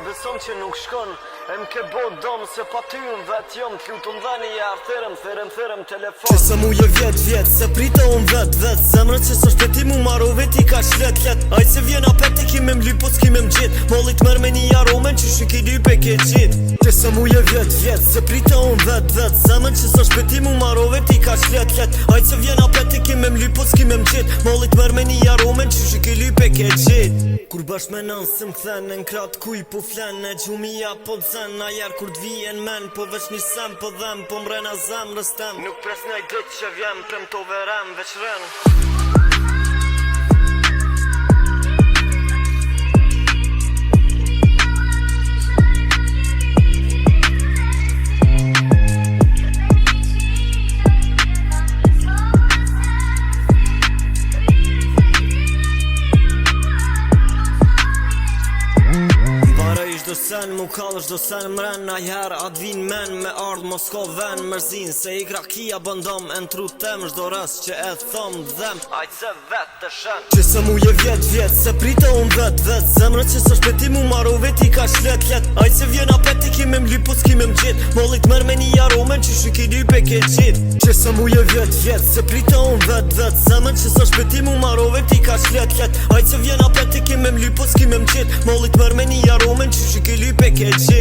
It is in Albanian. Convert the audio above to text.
besom që nuk shkon. Em ke bo dom se pa ty unë vet jom. T'lutum dhe një jarë thërëm telefon. Që se mu je vjet se prita unë vet zemrët që së shpeti mu maro veti ka shlet Aj se vjen apet e kime m'ly po s'kime m'gjit Mollit mër me një aromen që shuki dy pe ke gjit Që se mu je vjet se prita unë vet zemrët që së shpeti mu maro veti ka shlet Aj se vjen apet e kime m'ly po s'kime m'gjit Mollit mër me një aromen që shuki dy pe ke gjit Kur bash me nën se m'then në krat kuj po flen e gjumia po dzen na jer kur t'vijen men po veç një sem po dhem po mrena zemrës tem Nuk pres njaj dit që vjem prem to verem veç rën Shdo sen mu kallë shdo sen mren Na her at vin men me ardh mos ko ven mërzin Se i krakia bëndom e në tru tem Shdo rës që e thom dhem Ajt se vet të shën Që se mu je vjet se prita unë vet Zemrët që së shpeti mu maro veti ka shlet Ajt se vjen apet i kime m'ly po s'kime m'gjit Mollit mër me një aromen që shuki dy pe ke gjit Që se mu je vjet se prita unë vet Zemrët që së shpeti mu maro veti ka shlet Ajt se vjen apet i kime m'ly po s'kime m'gjit Mollit mër me një aromen që shuki dy pe ke gjit